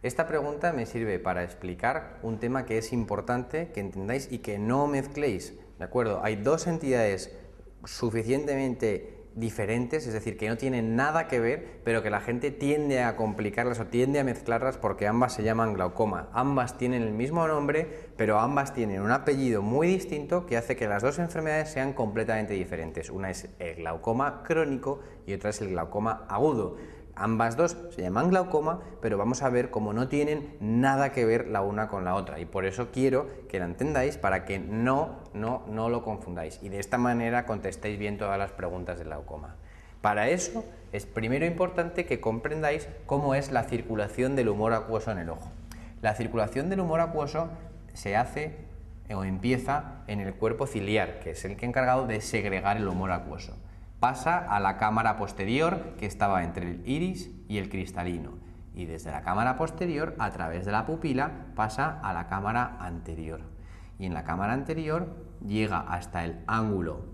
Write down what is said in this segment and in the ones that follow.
Esta pregunta me sirve para explicar un tema que es importante que entendáis y que no mezcléis, ¿de acuerdo? Hay dos entidades suficientemente diferentes, es decir, que no tienen nada que ver, pero que la gente tiende a complicarlas o tiende a mezclarlas porque ambas se llaman glaucoma. Ambas tienen el mismo nombre, pero ambas tienen un apellido muy distinto que hace que las dos enfermedades sean completamente diferentes. Una es el glaucoma crónico y otra es el glaucoma agudo. Ambas dos se llaman glaucoma, pero vamos a ver cómo no tienen nada que ver la una con la otra, y por eso quiero que la entendáis para que no lo confundáis y de esta manera contestéis bien todas las preguntas del glaucoma. Para eso es primero importante que comprendáis cómo es la circulación del humor acuoso en el ojo. La circulación del humor acuoso se hace o empieza en el cuerpo ciliar, que es el que encargado de segregar el humor acuoso. Pasa a la cámara posterior, que estaba entre el iris y el cristalino, y desde la cámara posterior, a través de la pupila, pasa a la cámara anterior, y en la cámara anterior llega hasta el ángulo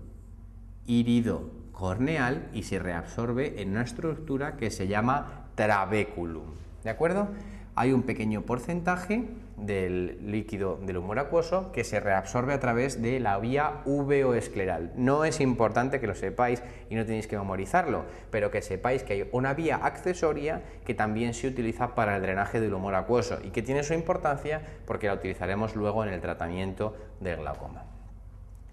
irido corneal y se reabsorbe en una estructura que se llama trabéculum, ¿de acuerdo? Hay un pequeño porcentaje del líquido del humor acuoso que se reabsorbe a través de la vía uveoescleral. No es importante que lo sepáis y no tenéis que memorizarlo, pero que sepáis que hay una vía accesoria que también se utiliza para el drenaje del humor acuoso y que tiene su importancia porque la utilizaremos luego en el tratamiento del glaucoma.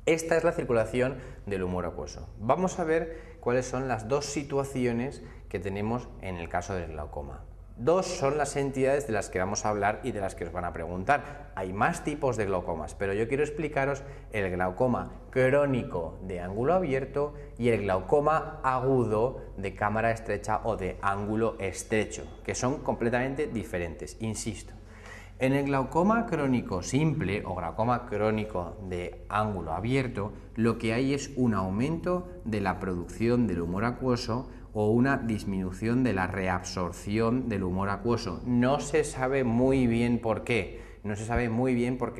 Esta es la circulación del humor acuoso. Vamos a ver cuáles son las dos situaciones que tenemos en el caso del glaucoma. Dos son las entidades de las que vamos a hablar y de las que os van a preguntar. Hay más tipos de glaucomas, pero yo quiero explicaros el glaucoma crónico de ángulo abierto y el glaucoma agudo de cámara estrecha o de ángulo estrecho, que son completamente diferentes, insisto. En el glaucoma crónico simple o glaucoma crónico de ángulo abierto, lo que hay es un aumento de la producción del humor acuoso o una disminución de la reabsorción del humor acuoso. No se sabe muy bien por qué,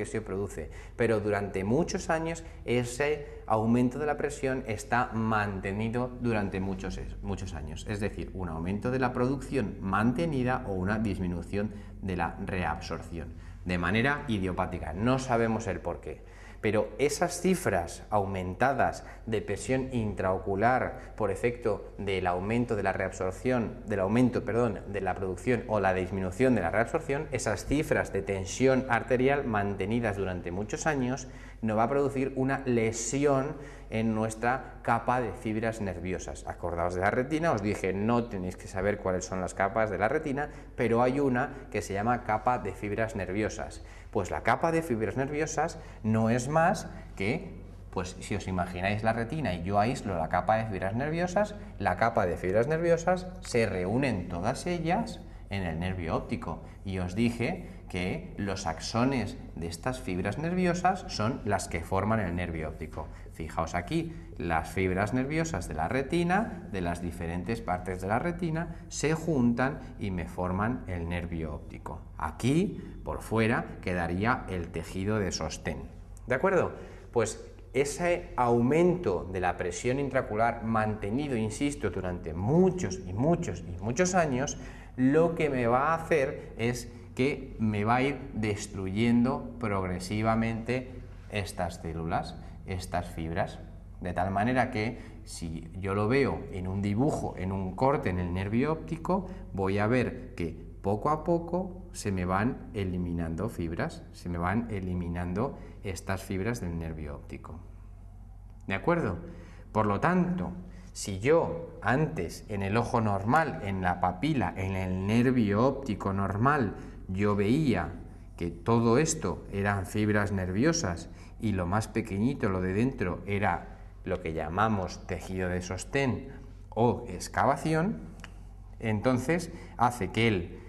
se produce, pero durante muchos años ese aumento de la presión está mantenido durante muchos años, es decir, un aumento de la producción mantenida o una disminución de la reabsorción, de manera idiopática. No sabemos el por qué. Pero esas cifras aumentadas de presión intraocular por efecto del aumento de la reabsorción, de la producción o la disminución de la reabsorción, esas cifras de tensión arterial mantenidas durante muchos años, nos va a producir una lesión en nuestra capa de fibras nerviosas. Acordaos de la retina, os dije no tenéis que saber cuáles son las capas de la retina, pero hay una que se llama capa de fibras nerviosas. Pues la capa de fibras nerviosas no es más que, pues si os imagináis la retina y yo aíslo la capa de fibras nerviosas, la capa de fibras nerviosas se reúnen todas ellas en el nervio óptico y os dije que los axones de estas fibras nerviosas son las que forman el nervio óptico. Fijaos aquí, las fibras nerviosas de la retina, de las diferentes partes de la retina, se juntan y me forman el nervio óptico. Aquí, por fuera, quedaría el tejido de sostén. ¿De acuerdo? Pues ese aumento de la presión intraocular mantenido, insisto, durante muchos años, lo que me va a hacer es que me va a ir destruyendo progresivamente estas células, estas fibras, de tal manera que si yo lo veo en un dibujo, en un corte en el nervio óptico, voy a ver que poco a poco se me van eliminando fibras, se me van eliminando estas fibras del nervio óptico. ¿De acuerdo? Por lo tanto, si yo antes en el ojo normal, en la papila, en el nervio óptico normal, yo veía que todo esto eran fibras nerviosas y lo más pequeñito, lo de dentro, era lo que llamamos tejido de sostén o excavación, entonces hace que el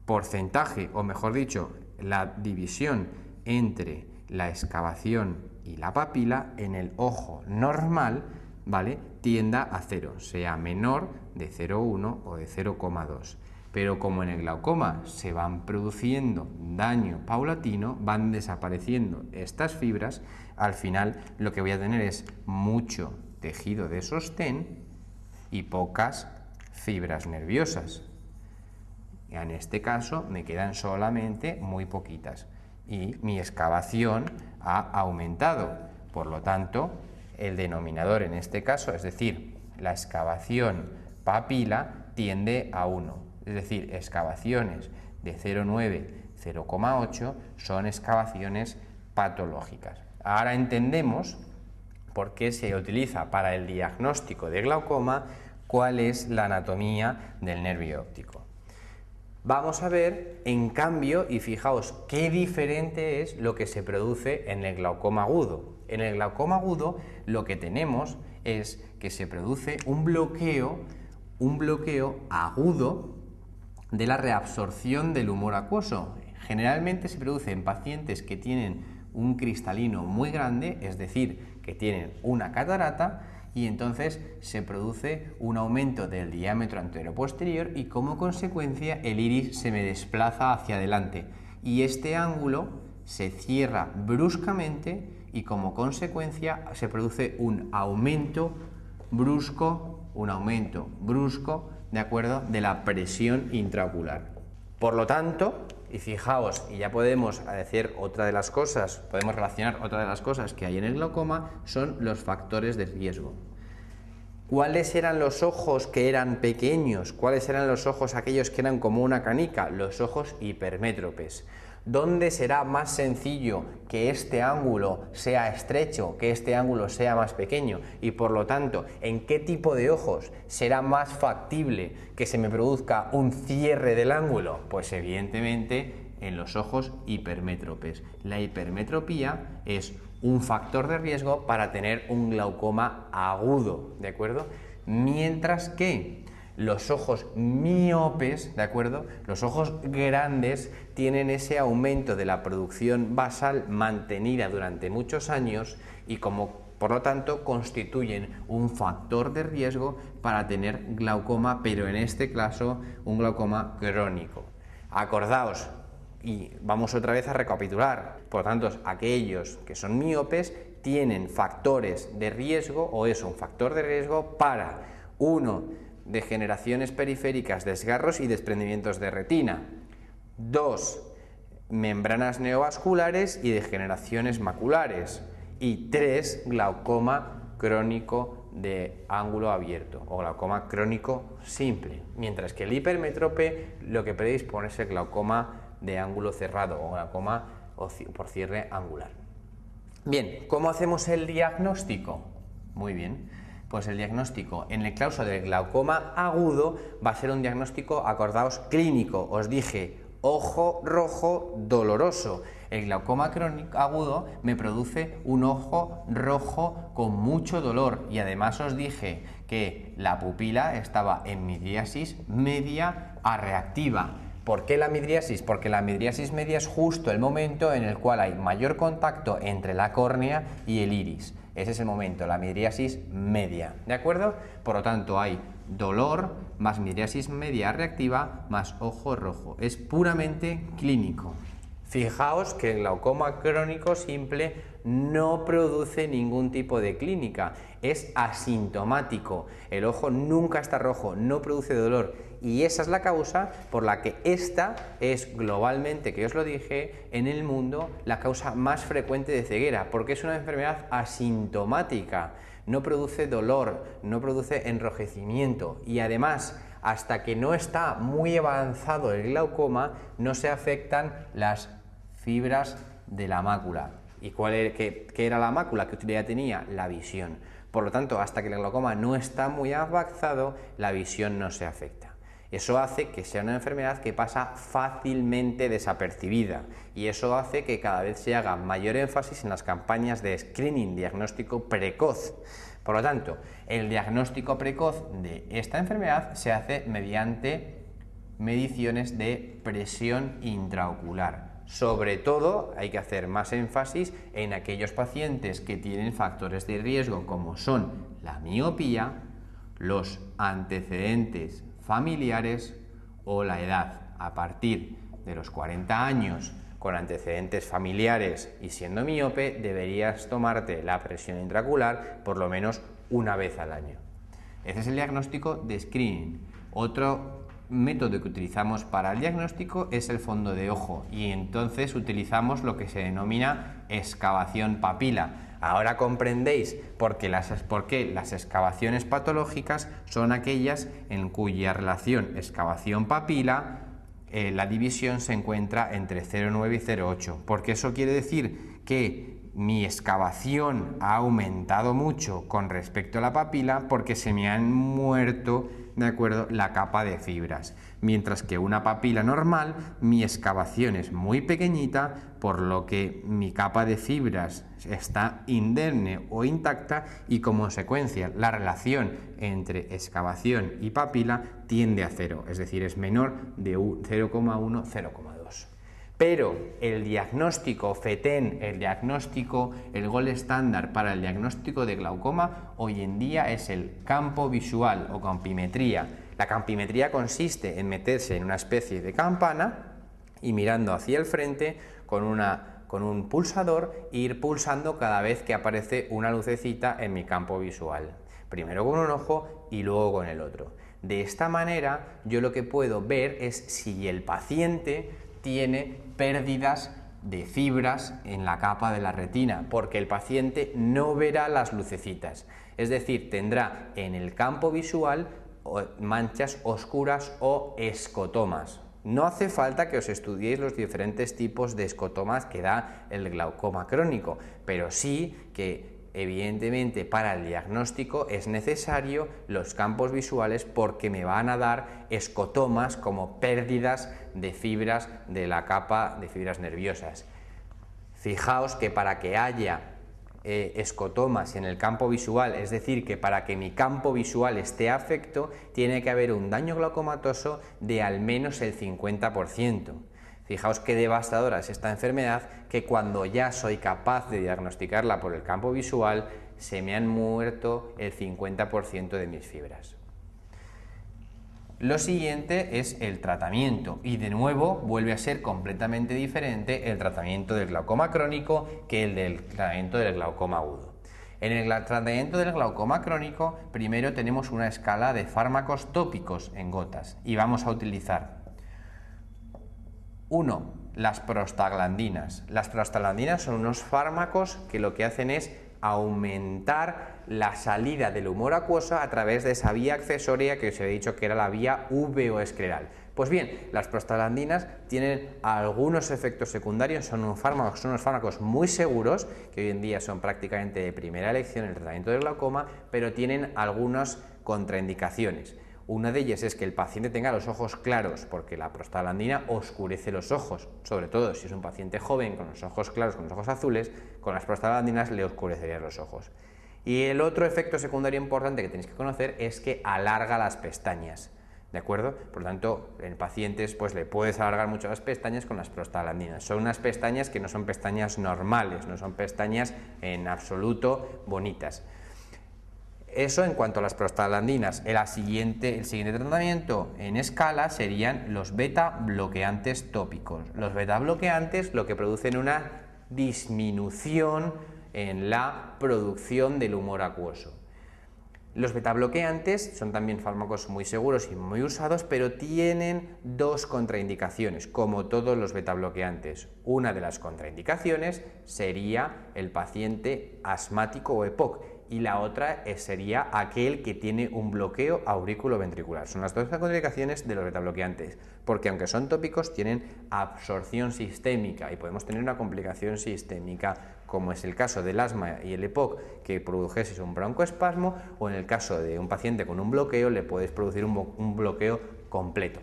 porcentaje, o mejor dicho, la división entre la excavación y la papila en el ojo normal, ¿vale?, tienda a 0, sea menor de 0,1 o de 0,2. Pero como en el glaucoma se van produciendo daño paulatino, van desapareciendo estas fibras, al final lo que voy a tener es mucho tejido de sostén y pocas fibras nerviosas. En este caso me quedan solamente muy poquitas y mi excavación ha aumentado. Por lo tanto, el denominador en este caso, es decir, la excavación papila, tiende a 1. Es decir, excavaciones de 0,9, 0,8 son excavaciones patológicas. Ahora entendemos por qué se utiliza para el diagnóstico de glaucoma cuál es la anatomía del nervio óptico. Vamos a ver, en cambio, y fijaos qué diferente es lo que se produce en el glaucoma agudo. En el glaucoma agudo lo que tenemos es que se produce un bloqueo agudo de la reabsorción del humor acuoso. Generalmente se produce en pacientes que tienen un cristalino muy grande, es decir, que tienen una catarata, y entonces se produce un aumento del diámetro anteroposterior y como consecuencia el iris se me desplaza hacia adelante y este ángulo se cierra bruscamente y como consecuencia se produce un aumento brusco, ¿de acuerdo?, de la presión intraocular. Por lo tanto, y fijaos, y ya podemos decir podemos relacionar otra de las cosas que hay en el glaucoma, son los factores de riesgo. ¿Cuáles eran los ojos que eran pequeños? ¿Cuáles eran los ojos aquellos que eran como una canica? Los ojos hipermétropes. ¿Dónde será más sencillo que este ángulo sea estrecho, que este ángulo sea más pequeño? Y por lo tanto, ¿en qué tipo de ojos será más factible que se me produzca un cierre del ángulo? Pues evidentemente en los ojos hipermétropes. La hipermetropía es un factor de riesgo para tener un glaucoma agudo, ¿de acuerdo? Mientras que los ojos miopes, ¿de acuerdo?, los ojos grandes tienen ese aumento de la producción basal mantenida durante muchos años y por lo tanto constituyen un factor de riesgo para tener glaucoma, pero en este caso un glaucoma crónico. Acordaos, y vamos otra vez a recapitular, por lo tanto, aquellos que son miopes tienen factores de riesgo, o es un factor de riesgo para, 1, degeneraciones periféricas, desgarros y desprendimientos de retina, 2, membranas neovasculares y degeneraciones maculares, y 3, glaucoma crónico de ángulo abierto o glaucoma crónico simple, mientras que el hipermétrope lo que predispone es el glaucoma de ángulo cerrado o glaucoma por cierre angular. Bien, ¿cómo hacemos el diagnóstico? Muy bien, pues el diagnóstico en el caso del glaucoma agudo va a ser un diagnóstico, acordaos, clínico. Os dije, ojo rojo doloroso. El glaucoma crónico agudo me produce un ojo rojo con mucho dolor y además os dije que la pupila estaba en midriasis media a reactiva. ¿Por qué la midriasis? Porque la midriasis media es justo el momento en el cual hay mayor contacto entre la córnea y el iris. Ese es el momento, la midriasis media, ¿de acuerdo? Por lo tanto, hay dolor más midriasis media reactiva más ojo rojo. Es puramente clínico. Fijaos que el glaucoma crónico simple no produce ningún tipo de clínica, es asintomático, el ojo nunca está rojo, no produce dolor y esa es la causa por la que esta es globalmente, que os lo dije, en el mundo la causa más frecuente de ceguera, porque es una enfermedad asintomática, no produce dolor, no produce enrojecimiento y además hasta que no está muy avanzado el glaucoma no se afectan las fibras de la mácula. ¿Y qué era la mácula? ¿Qué utilidad tenía? La visión. Por lo tanto, hasta que el glaucoma no está muy avanzado, la visión no se afecta. Eso hace que sea una enfermedad que pasa fácilmente desapercibida y eso hace que cada vez se haga mayor énfasis en las campañas de screening, diagnóstico precoz. Por lo tanto, el diagnóstico precoz de esta enfermedad se hace mediante mediciones de presión intraocular. Sobre todo hay que hacer más énfasis en aquellos pacientes que tienen factores de riesgo como son la miopía, los antecedentes familiares o la edad. A partir de los 40 años con antecedentes familiares y siendo miope deberías tomarte la presión intraocular por lo menos una vez al año. Ese es el diagnóstico de screening. Otro método que utilizamos para el diagnóstico es el fondo de ojo y entonces utilizamos lo que se denomina excavación papila. Ahora comprendéis por qué las excavaciones patológicas son aquellas en cuya relación excavación-papila la división se encuentra entre 0,9 y 0,8, porque eso quiere decir que mi excavación ha aumentado mucho con respecto a la papila porque se me han muerto, ¿de acuerdo?, la capa de fibras. Mientras que una papila normal, mi excavación es muy pequeñita, por lo que mi capa de fibras está indemne o intacta y como consecuencia la relación entre excavación y papila tiende a 0, es decir, es menor de 0,1, 0,2. Pero el diagnóstico FETEN, el gol estándar para el diagnóstico de glaucoma, hoy en día es el campo visual o campimetría. La campimetría consiste en meterse en una especie de campana y mirando hacia el frente con un pulsador e ir pulsando cada vez que aparece una lucecita en mi campo visual. Primero con un ojo y luego con el otro. De esta manera yo lo que puedo ver es si el paciente tiene pérdidas de fibras en la capa de la retina, porque el paciente no verá las lucecitas, es decir, tendrá en el campo visual manchas oscuras o escotomas. No hace falta que os estudiéis los diferentes tipos de escotomas que da el glaucoma crónico, pero sí que evidentemente para el diagnóstico es necesario los campos visuales porque me van a dar escotomas como pérdidas de fibras de la capa de fibras nerviosas. Fijaos que para que haya escotomas en el campo visual, es decir, que para que mi campo visual esté afecto, tiene que haber un daño glaucomatoso de al menos el 50%. Fijaos qué devastadora es esta enfermedad, que cuando ya soy capaz de diagnosticarla por el campo visual, se me han muerto el 50% de mis fibras. Lo siguiente es el tratamiento y de nuevo vuelve a ser completamente diferente el tratamiento del glaucoma crónico que el del tratamiento del glaucoma agudo. En el tratamiento del glaucoma crónico primero tenemos una escala de fármacos tópicos en gotas y vamos a utilizar 1. Las prostaglandinas. Las prostaglandinas son unos fármacos que lo que hacen es aumentar la salida del humor acuoso a través de esa vía accesoria que os he dicho que era la vía uveoescleral. Pues bien, las prostaglandinas tienen algunos efectos secundarios, son unos fármacos muy seguros, que hoy en día son prácticamente de primera elección en el tratamiento del glaucoma, pero tienen algunas contraindicaciones. Una de ellas es que el paciente tenga los ojos claros, porque la prostaglandina oscurece los ojos, sobre todo si es un paciente joven con los ojos claros, con los ojos azules, con las prostaglandinas le oscurecerían los ojos. Y el otro efecto secundario importante que tenéis que conocer es que alarga las pestañas, ¿de acuerdo? Por lo tanto, en pacientes pues le puedes alargar mucho las pestañas con las prostaglandinas. Son unas pestañas que no son pestañas normales, no son pestañas en absoluto bonitas. Eso en cuanto a las prostaglandinas. El siguiente tratamiento en escala serían los beta bloqueantes tópicos. Los beta bloqueantes lo que producen una disminución en la producción del humor acuoso. Los beta bloqueantes son también fármacos muy seguros y muy usados, pero tienen dos contraindicaciones, como todos los beta bloqueantes. Una de las contraindicaciones sería el paciente asmático o EPOC, y la otra sería aquel que tiene un bloqueo auriculoventricular. Son las dos contraindicaciones de los betabloqueantes, porque aunque son tópicos tienen absorción sistémica y podemos tener una complicación sistémica, como es el caso del asma y el EPOC, que produjese un broncoespasmo, o en el caso de un paciente con un bloqueo le puedes producir un bloqueo completo.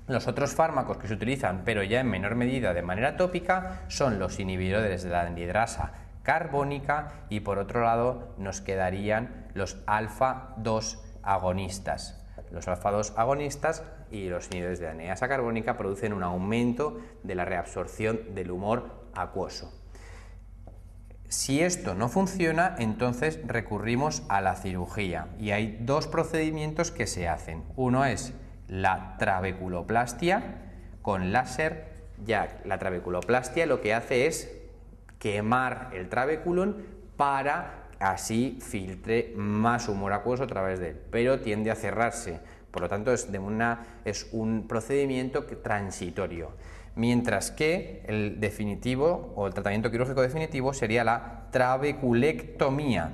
Los otros fármacos que se utilizan, pero ya en menor medida de manera tópica, son los inhibidores de la anhidrasa carbónica y por otro lado nos quedarían los alfa-2 agonistas. Los alfa-2 agonistas y los inhibidores de la anhidrasa carbónica producen un aumento de la reabsorción del humor acuoso. Si esto no funciona, entonces recurrimos a la cirugía y hay dos procedimientos que se hacen. Uno es la trabeculoplastia con láser. Ya la trabeculoplastia lo que hace es quemar el trabeculum para así filtre más humor acuoso a través de él, pero tiende a cerrarse Por lo tanto, es un procedimiento transitorio. Mientras que el definitivo o el tratamiento quirúrgico definitivo sería la trabeculectomía.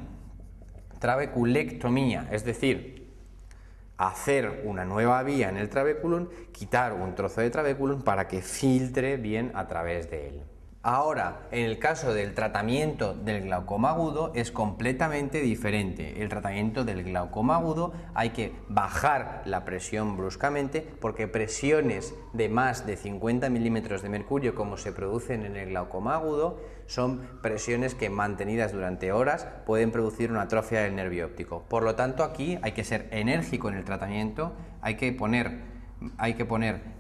Trabeculectomía, es decir, hacer una nueva vía en el trabéculum, quitar un trozo de trabéculum para que filtre bien a través de él. Ahora, en el caso del tratamiento del glaucoma agudo es completamente diferente. El tratamiento del glaucoma agudo hay que bajar la presión bruscamente porque presiones de más de 50 milímetros de mercurio, como se producen en el glaucoma agudo, son presiones que mantenidas durante horas pueden producir una atrofia del nervio óptico. Por lo tanto, aquí hay que ser enérgico en el tratamiento, hay que poner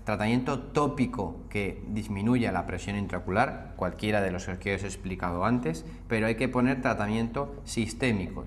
tratamiento tópico que disminuya la presión intraocular, cualquiera de los que os he explicado antes, pero hay que poner tratamiento sistémico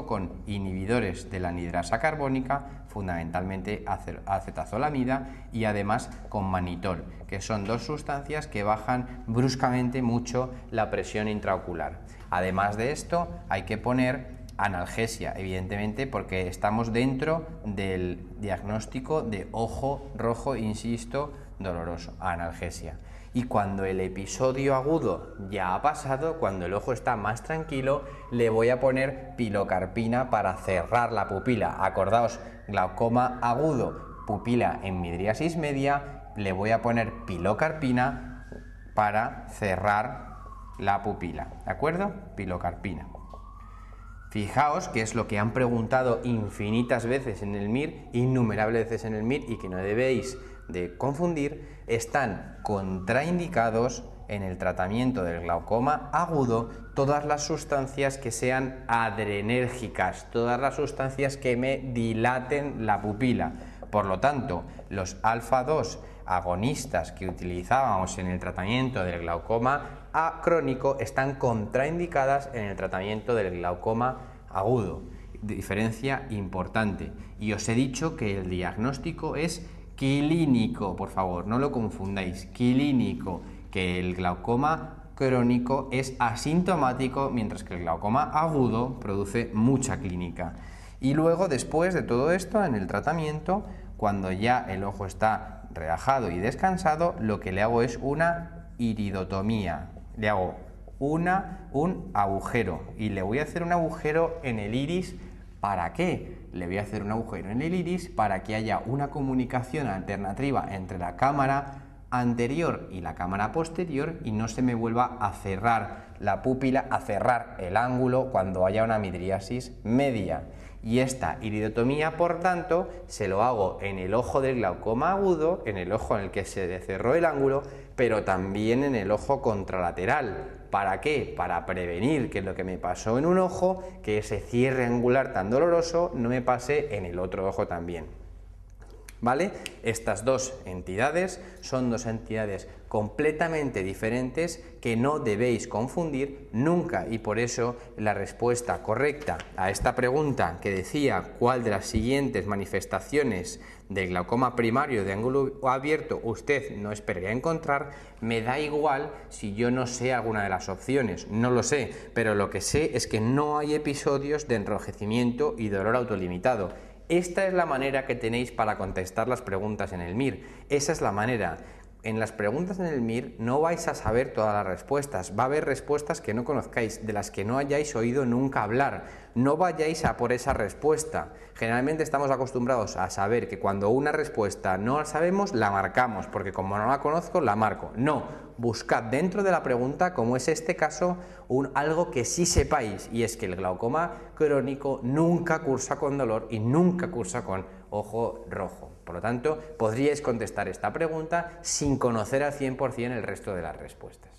con inhibidores de la anhidrasa carbónica, fundamentalmente acetazolamida, y además con mannitol, que son dos sustancias que bajan bruscamente mucho la presión intraocular. Además de esto, hay que poner analgesia, evidentemente, porque estamos dentro del diagnóstico de ojo rojo, insisto, doloroso, analgesia. Y cuando el episodio agudo ya ha pasado, cuando el ojo está más tranquilo, le voy a poner pilocarpina para cerrar la pupila. Acordaos, glaucoma agudo, pupila en midriasis media, le voy a poner pilocarpina para cerrar la pupila, ¿de acuerdo? Pilocarpina. Fijaos que es lo que han preguntado infinitas veces en el MIR, innumerables veces en el MIR, y que no debéis de confundir, están contraindicados en el tratamiento del glaucoma agudo todas las sustancias que sean adrenérgicas, todas las sustancias que me dilaten la pupila. Por lo tanto, los alfa-2 agonistas que utilizábamos en el tratamiento del glaucoma crónico están contraindicadas en el tratamiento del glaucoma agudo. Diferencia importante. Y os he dicho que el diagnóstico es clínico, por favor, no lo confundáis, clínico, que el glaucoma crónico es asintomático, mientras que el glaucoma agudo produce mucha clínica. Y luego, después de todo esto, en el tratamiento, cuando ya el ojo está relajado y descansado, lo que le hago es una iridotomía. Le hago un agujero y le voy a hacer un agujero en el iris. ¿Para qué? Le voy a hacer un agujero en el iris para que haya una comunicación alternativa entre la cámara anterior y la cámara posterior y no se me vuelva a cerrar la pupila, a cerrar el ángulo cuando haya una midriasis media. Y esta iridotomía, por tanto, se lo hago en el ojo del glaucoma agudo, en el ojo en el que se cerró el ángulo, pero también en el ojo contralateral. ¿Para qué? Para prevenir que lo que me pasó en un ojo, que ese cierre angular tan doloroso, no me pase en el otro ojo también. ¿Vale? Estas dos entidades son dos entidades completamente diferentes que no debéis confundir nunca, y por eso la respuesta correcta a esta pregunta que decía cuál de las siguientes manifestaciones del glaucoma primario de ángulo abierto usted no esperaría encontrar, me da igual si yo no sé alguna de las opciones, no lo sé, pero lo que sé es que no hay episodios de enrojecimiento y dolor autolimitado. Esta es la manera que tenéis para contestar las preguntas en el MIR. Esa es la manera. En las preguntas en el MIR no vais a saber todas las respuestas. Va a haber respuestas que no conozcáis, de las que no hayáis oído nunca hablar. No vayáis a por esa respuesta. Generalmente estamos acostumbrados a saber que cuando una respuesta no la sabemos, la marcamos, porque como no la conozco, la marco. No, buscad dentro de la pregunta, como es este caso, algo que sí sepáis, y es que el glaucoma crónico nunca cursa con dolor y nunca cursa con ojo rojo. Por lo tanto, podríais contestar esta pregunta sin conocer al 100% el resto de las respuestas.